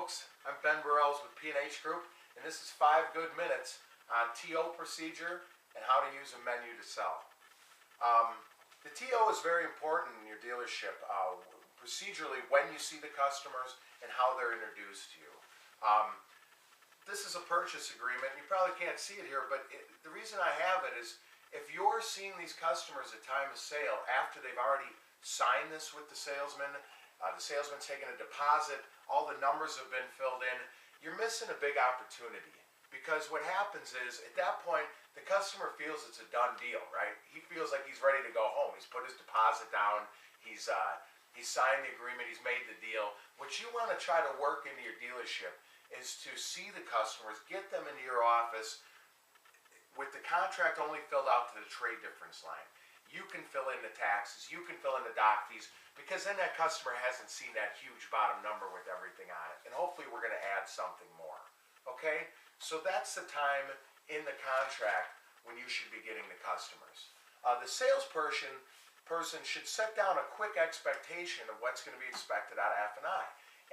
folks, I'm Ben Burrells with P&H Group, and this is 5 good minutes on TO procedure and how to use a menu to sell. The TO is very important in your dealership, procedurally when you see the customers and how they're introduced to you. This is a purchase agreement. You probably can't see it here, but the reason I have it is if you're seeing these customers at time of sale after they've already signed this with the salesman's taken a deposit, all the numbers have been filled in, you're missing a big opportunity. Because what happens is, at that point, the customer feels it's a done deal, right? He feels like he's ready to go home. He's put his deposit down, he's signed the agreement, he's made the deal. What you want to try to work into your dealership is to see the customers, get them into your office with the contract only filled out to the trade difference line. You can fill in the taxes, you can fill in the doc fees, because then that customer hasn't seen that huge bottom number with everything on it. And hopefully we're going to add something more. Okay? So that's the time in the contract when you should be getting the customers. The salesperson should set down a quick expectation of what's going to be expected out of F&I.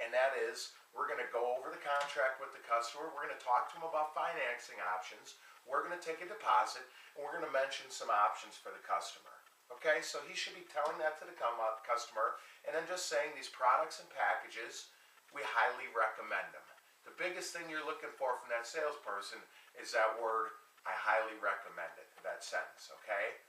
And that is, we're going to go over the contract with the customer, we're going to talk to them about financing options, we're going to take a deposit, and we're going to mention some options for the customer. Okay, so he should be telling that to the customer, and then just saying these products and packages, we highly recommend them. The biggest thing you're looking for from that salesperson is that word, I highly recommend it, that sentence, okay?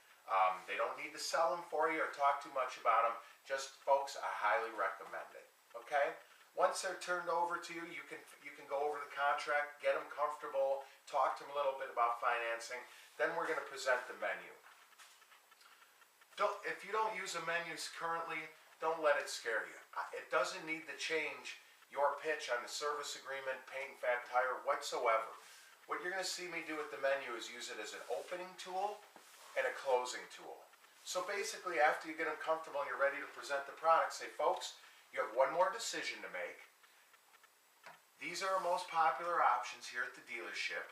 They don't need to sell them for you or talk too much about them, just folks, I highly recommend it, okay? Once they're turned over to you, you can go over the contract, get them comfortable, talk to them a little bit about financing, then we're going to present the menu. If you don't use a menu currently, don't let it scare you. It doesn't need to change your pitch on the service agreement, paint, fab, tire, whatsoever. What you're going to see me do with the menu is use it as an opening tool and a closing tool. So basically, after you get them comfortable and you're ready to present the product, say, folks, you have one more decision to make. These are our most popular options here at the dealership.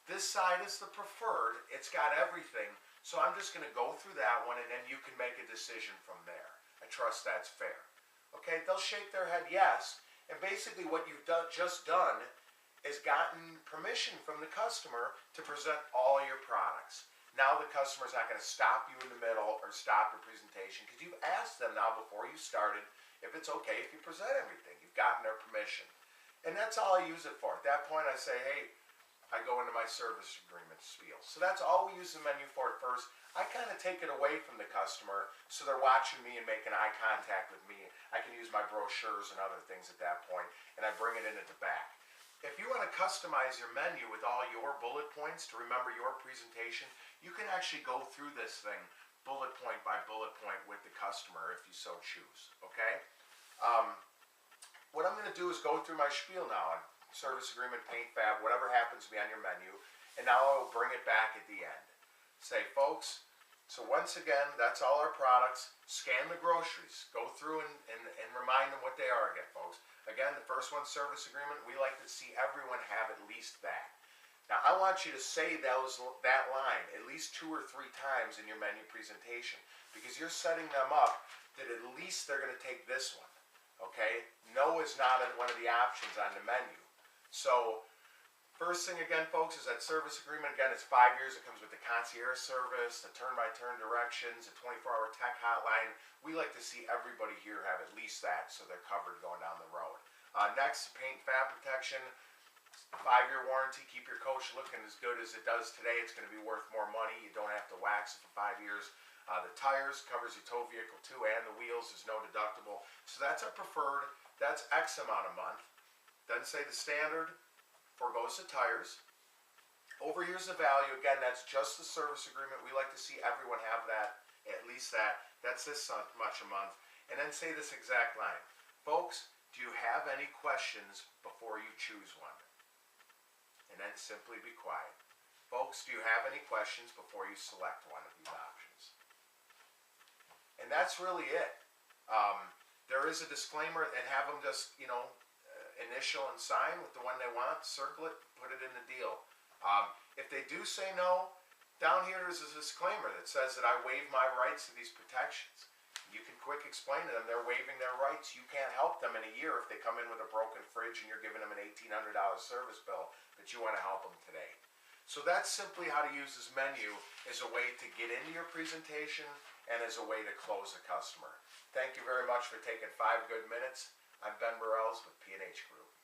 This side is the preferred. It's got everything. So I'm just going to go through that one, and then you can make a decision from there. I trust that's fair. Okay, they'll shake their head yes, and basically what you've just done is gotten permission from the customer to present all your products. Now the customer's not going to stop you in the middle or stop your presentation, because you've asked them now before you started if it's okay if you present everything. You've gotten their permission. And that's all I use it for. At that point I say, hey, I go into my service agreement spiel. So that's all we use the menu for at first. I kind of take it away from the customer so they're watching me and making eye contact with me. I can use my brochures and other things at that point, and I bring it in at the back. If you want to customize your menu with all your bullet points to remember your presentation, you can actually go through this thing bullet point by bullet point with the customer if you so choose. Okay? What I'm going to do is go through my spiel now on service agreement, paint, fab, whatever happens to be on your menu, and now I'll bring it back at the end. Say, folks, so once again, that's all our products. Scan the groceries. Go through and remind them what they are again, folks. Again, the first one, service agreement, we like to see everyone have at least that. Now, I want you to say that line at least 2 or 3 times in your menu presentation, because you're setting them up that at least they're going to take this one. Okay? No is not one of the options on the menu. So, first thing again, folks, is that service agreement. Again, it's 5 years. It comes with the concierge service, the turn-by-turn directions, the 24-hour tech hotline. We like to see everybody here have at least that so they're covered going down the road. Next, paint fab protection. 5-year warranty. Keep your coach looking as good as it does today. It's going to be worth more money. You don't have to wax it for 5 years. The tires covers your tow vehicle too, and the wheels is no deductible. So that's our preferred. That's X amount a month. Then say the standard forgoes the tires. Over years of value, again, that's just the service agreement. We like to see everyone have that, at least that. That's this much a month. And then say this exact line. Folks, do you have any questions before you choose one? And then simply be quiet. Folks, do you have any questions before you select one of these options? And that's really it. There is a disclaimer, and have them just, initial and sign with the one they want, circle it, put it in the deal. If they do say no, down here is a disclaimer that says that I waive my rights to these protections. You can quick explain to them they're waiving their rights. You can't help them in a year if they come in with a broken fridge and you're giving them an $1,800 service bill, but you want to help them today. So that's simply how to use this menu as a way to get into your presentation and as a way to close a customer. Thank you very much for taking 5 good minutes. I'm Ben Burrells with P&H Group.